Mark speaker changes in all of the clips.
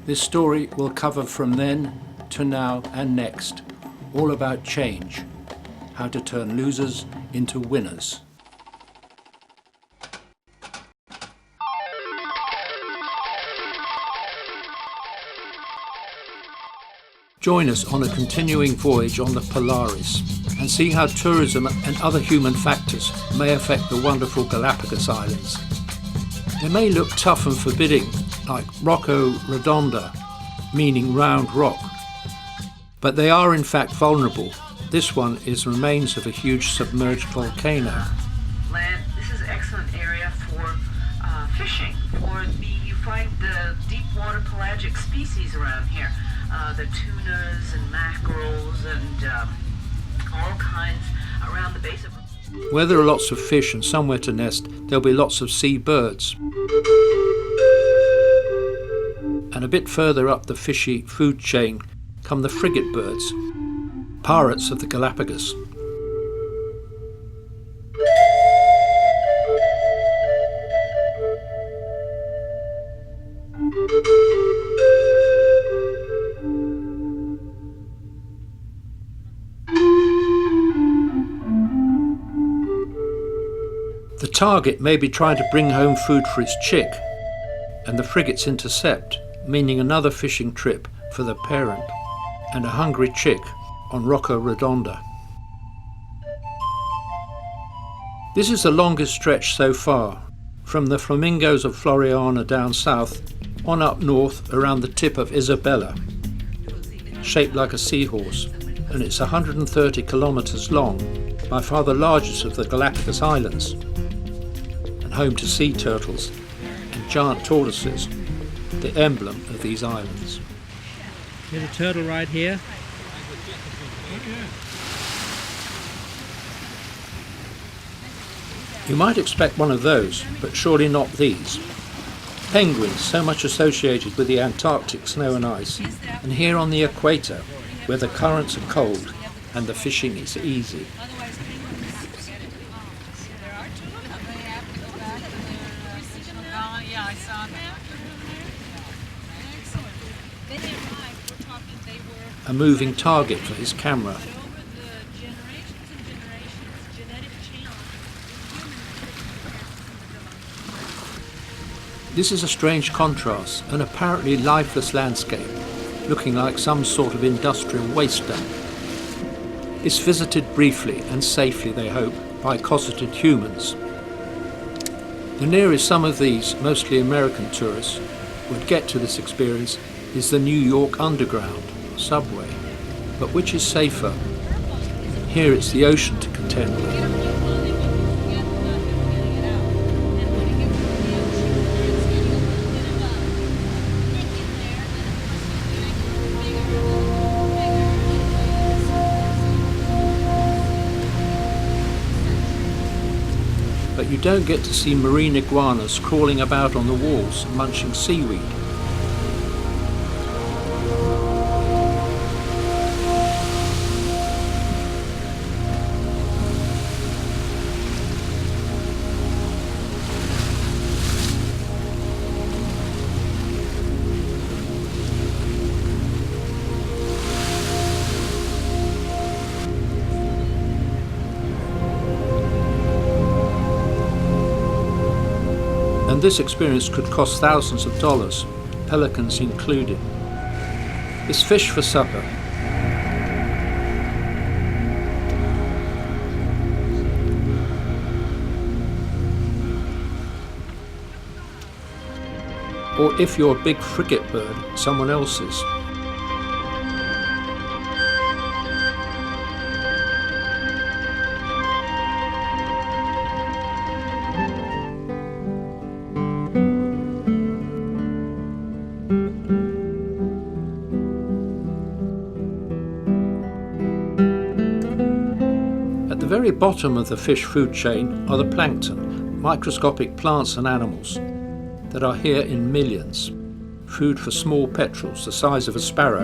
Speaker 1: This story will cover from then to now and next, all about change, how to turn losers into winners. Join us on a continuing voyage on the Polaris and see how tourism and other human factors may affect the wonderful Galapagos Islands. They may look tough and forbidding, like Rocco Redonda, meaning round rock, but they are in fact vulnerable. This one is remains of a huge submerged volcano.
Speaker 2: This is an excellent area for fishing. You find the deep water pelagic species around here. The tunas and mackerels and all kinds around the base of...
Speaker 1: Where there are lots of fish and somewhere to nest, there'll be lots of sea birds. And a bit further up the fishy food chain come the frigate birds, pirates of the Galapagos. The target may be trying to bring home food for its chick, and the frigates intercept, meaning another fishing trip for the parent and a hungry chick on Rocco Redonda. This is the longest stretch so far, from the flamingos of Floriana down south on up north around the tip of Isabella, shaped like a seahorse, and it's 130 kilometres long, by far the largest of the Galapagos Islands, and home to sea turtles and giant tortoises, the emblem of these islands.
Speaker 3: Here's a turtle right here.
Speaker 1: You might expect one of those, but surely not these. Penguins, so much associated with the Antarctic snow and ice, and here on the equator, where the currents are cold and the fishing is easy. A moving target for his camera. This is a strange contrast, an apparently lifeless landscape, looking like some sort of industrial waste dump. It's visited briefly and safely, they hope, by cosseted humans. The nearest some of these, mostly American tourists, would get to this experience is the New York Underground subway. But which is safer? Here it's the ocean to contend with. But you don't get to see marine iguanas crawling about on the walls, munching seaweed. And this experience could cost thousands of dollars, pelicans included. It's fish for supper. Or if you're a big frigate bird, someone else's. At the very bottom of the fish food chain are the plankton, microscopic plants and animals that are here in millions, food for small petrels the size of a sparrow.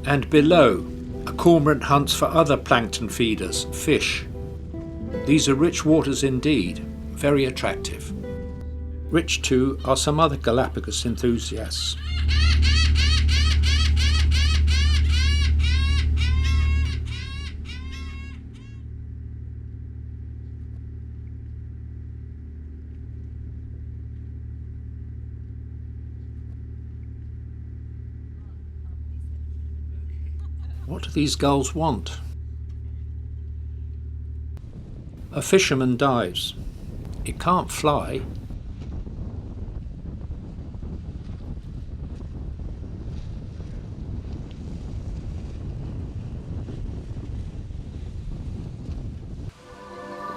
Speaker 1: And below, a cormorant hunts for other plankton feeders, fish. These are rich waters indeed, very attractive. Rich too are some other Galapagos enthusiasts. What do these gulls want? A fisherman dives. It can't fly.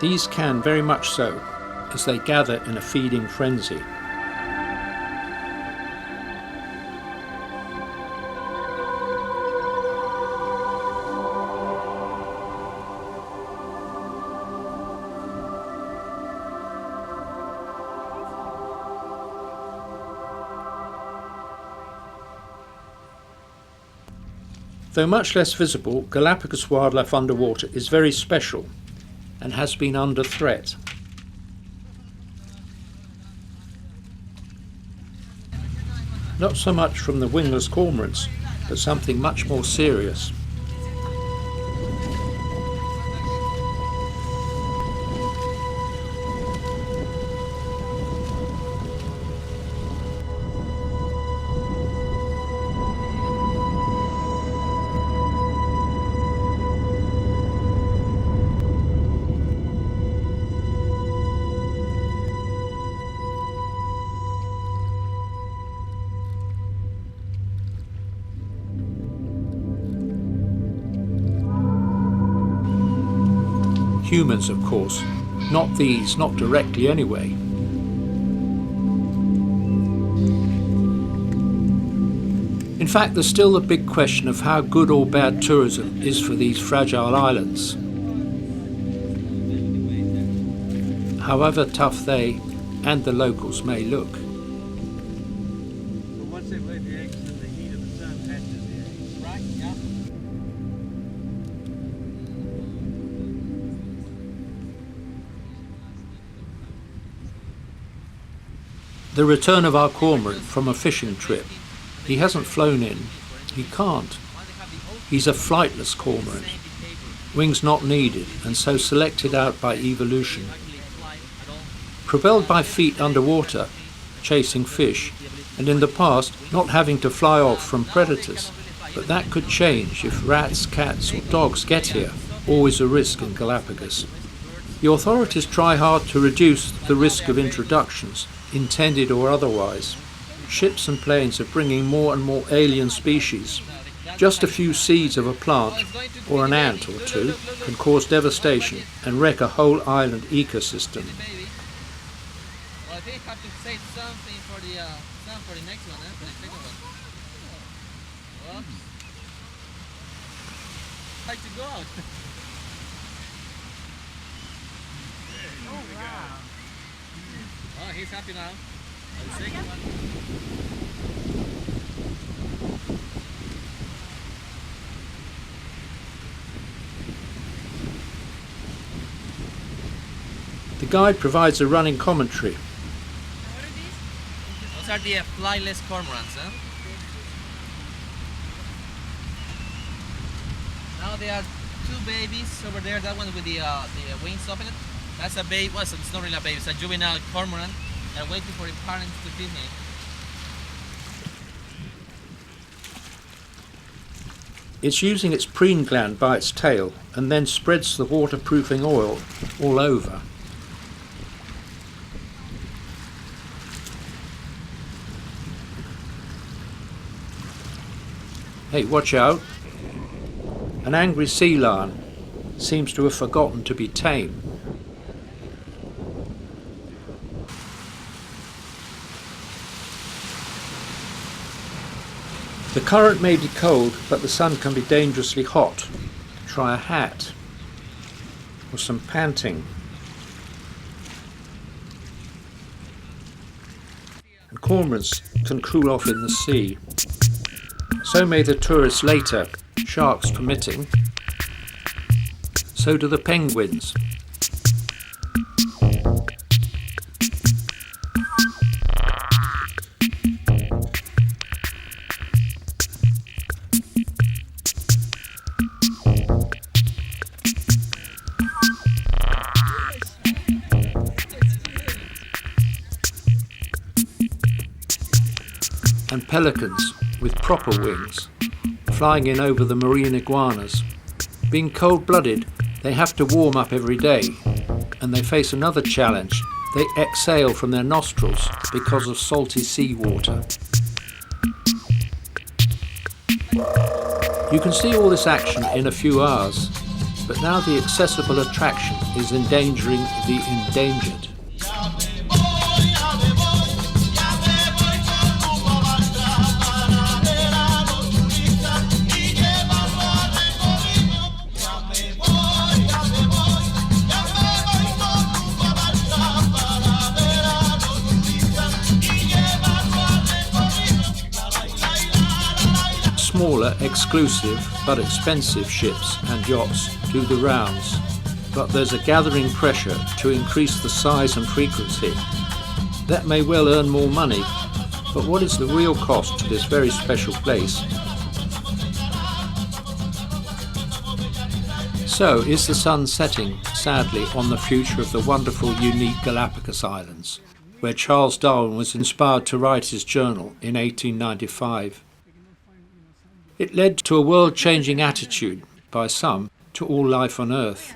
Speaker 1: These can very much so, as they gather in a feeding frenzy. Though much less visible, Galapagos wildlife underwater is very special and has been under threat. Not so much from the wingless cormorants, but something much more serious. Humans, of course, not these, not directly anyway. In fact, there's still the big question of how good or bad tourism is for these fragile islands. However tough they and the locals may look.
Speaker 3: Once they lay the eggs in the heat of the sun hatches the eggs. Right, yeah.
Speaker 1: The return of our cormorant from a fishing trip. He hasn't flown in. He can't. He's a flightless cormorant. Wings not needed, and so selected out by evolution. Propelled by feet underwater, chasing fish, and in the past not having to fly off from predators. But that could change if rats, cats or dogs get here, always a risk in Galapagos. The authorities try hard to reduce the risk of introductions, intended or otherwise. Ships and planes are bringing more and more alien species. Just a few seeds of a plant, or an ant or two, can cause devastation and wreck a whole island ecosystem.
Speaker 4: Well, they have to say something for the next one, for the second one. Whoops. Like to go out.
Speaker 2: Oh, wow.
Speaker 4: Oh, he's happy now. The second one.
Speaker 1: The guide provides a running commentary.
Speaker 4: What are these? Those are the flyless cormorants, huh? Now there are two babies over there. That one with the wings open. That's a baby. Well, it's not really a baby. It's a juvenile cormorant. They're waiting for the parents to feed him.
Speaker 1: It's using its preen gland by its tail and then spreads the waterproofing oil all over. Hey, watch out. An angry sea lion seems to have forgotten to be tame. The current may be cold, but the sun can be dangerously hot. Try a hat or some panting. And cormorants can cool off in the sea. So may the tourists later sharks permitting. So do the penguins. And pelicans with proper wings, flying in over the marine iguanas. Being cold-blooded, they have to warm up every day, and they face another challenge. They exhale from their nostrils because of salty seawater. You can see all this action in a few hours, but now the accessible attraction is endangering the endangered. Smaller, exclusive but expensive ships and yachts do the rounds, but there's a gathering pressure to increase the size and frequency. That may well earn more money, but what is the real cost to this very special place? So, is the sun setting, sadly, on the future of the wonderful, unique Galapagos Islands, where Charles Darwin was inspired to write his journal in 1895? It led to a world-changing attitude, by some, to all life on Earth.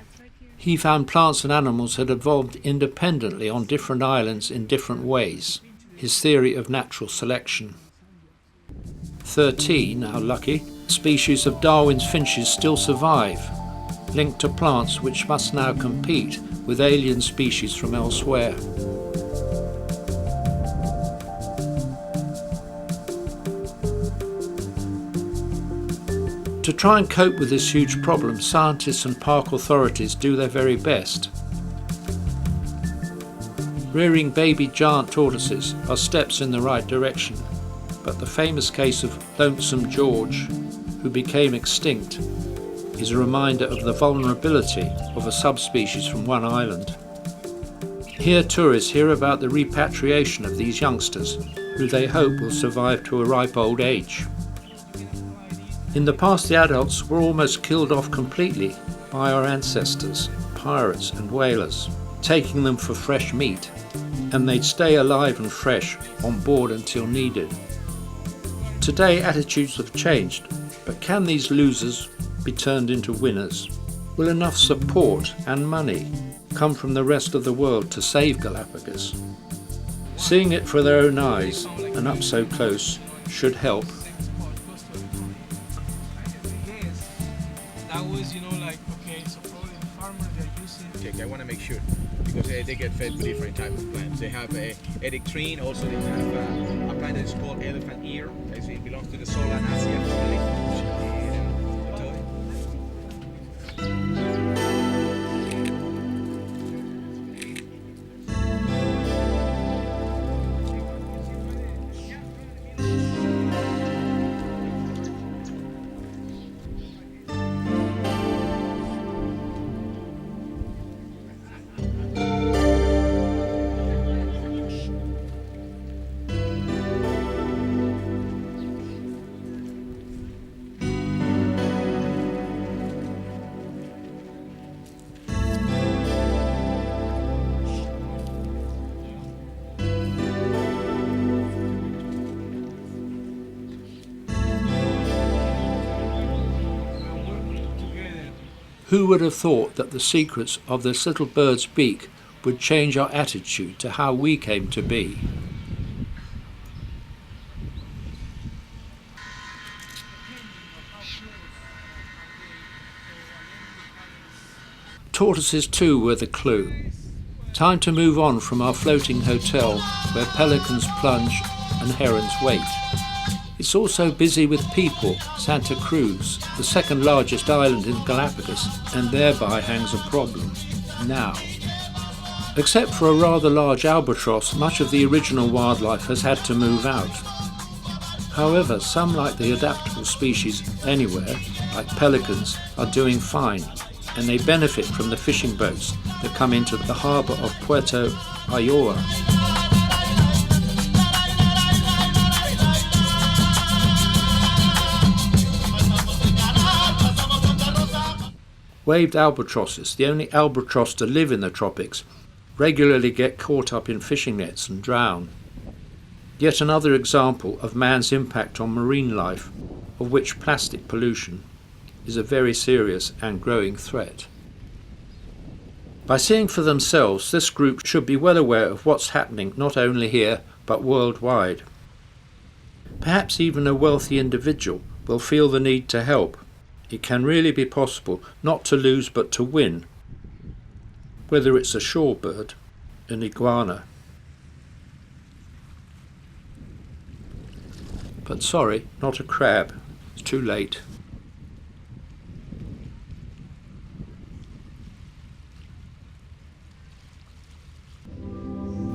Speaker 1: He found plants and animals had evolved independently on different islands in different ways, his theory of natural selection. 13, how lucky, species of Darwin's finches still survive, linked to plants which must now compete with alien species from elsewhere. To try and cope with this huge problem, scientists and park authorities do their very best. Rearing baby giant tortoises are steps in the right direction, but the famous case of Lonesome George, who became extinct, is a reminder of the vulnerability of a subspecies from one island. Here tourists hear about the repatriation of these youngsters, who they hope will survive to a ripe old age. In the past, the adults were almost killed off completely by our ancestors, pirates and whalers, taking them for fresh meat, and they'd stay alive and fresh on board until needed. Today, attitudes have changed, but can these losers be turned into winners? Will enough support and money come from the rest of the world to save Galapagos? Seeing it for their own eyes and up so close should help.
Speaker 3: That was, like, okay, so probably the farmers they're using. I want to make sure, because they get fed with different types of plants. They have a ectrine, also they have a plant that is called elephant ear. It belongs to the Solanaceae family.
Speaker 1: Who would have thought that the secrets of this little bird's beak would change our attitude to how we came to be? Tortoises too were the clue. Time to move on from our floating hotel where pelicans plunge and herons wait. It's also busy with people, Santa Cruz, the second largest island in Galapagos, and thereby hangs a problem now. Except for a rather large albatross, much of the original wildlife has had to move out. However, some, like the adaptable species anywhere, like pelicans, are doing fine, and they benefit from the fishing boats that come into the harbour of Puerto Ayora. Waved albatrosses, the only albatross to live in the tropics, regularly get caught up in fishing nets and drown. Yet another example of man's impact on marine life, of which plastic pollution is a very serious and growing threat. By seeing for themselves, this group should be well aware of what's happening not only here but worldwide. Perhaps even a wealthy individual will feel the need to help. It can really be possible not to lose but to win, whether it's a shorebird, an iguana. But sorry, not a crab. It's too late.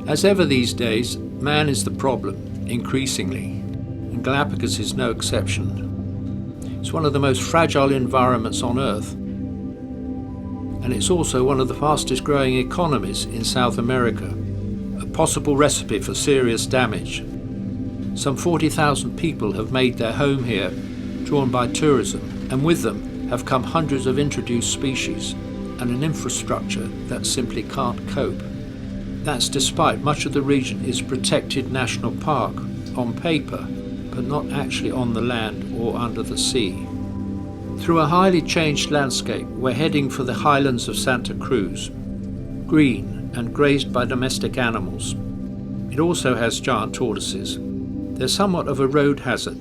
Speaker 1: As ever these days, man is the problem, increasingly, and Galapagos is no exception. It's one of the most fragile environments on Earth, and it's also one of the fastest growing economies in South America, a possible recipe for serious damage. Some 40,000 people have made their home here, drawn by tourism, and with them have come hundreds of introduced species and an infrastructure that simply can't cope. That's despite much of the region is protected national park on paper, but not actually on the land or under the sea. Through a highly changed landscape, we're heading for the highlands of Santa Cruz, green and grazed by domestic animals. It also has giant tortoises. They're somewhat of a road hazard.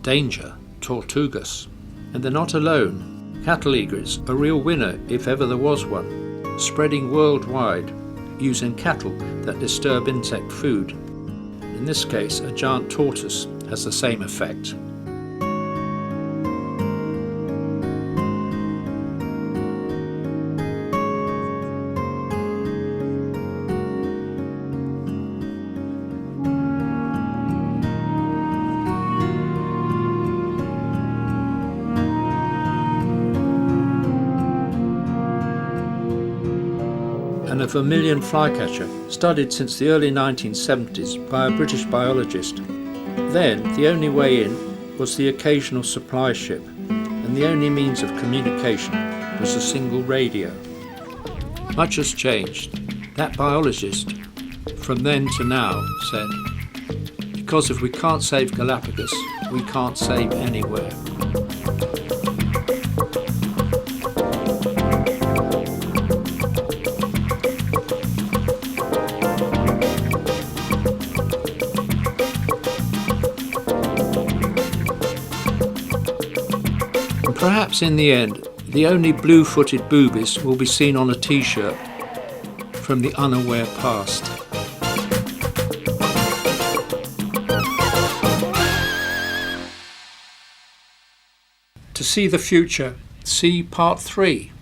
Speaker 1: Danger, tortugas. And they're not alone. Cattle egrets, a real winner if ever there was one, spreading worldwide, using cattle that disturb insect food. In this case, a giant tortoise has the same effect. And a vermilion flycatcher, studied since the early 1970s by a British biologist. Then, the only way in was the occasional supply ship, and the only means of communication was a single radio. Much has changed. That biologist, from then to now, said, because if we can't save Galapagos, we can't save anywhere. Perhaps in the end, the only blue-footed boobies will be seen on a t-shirt from the unaware past. To see the future, see Part 3.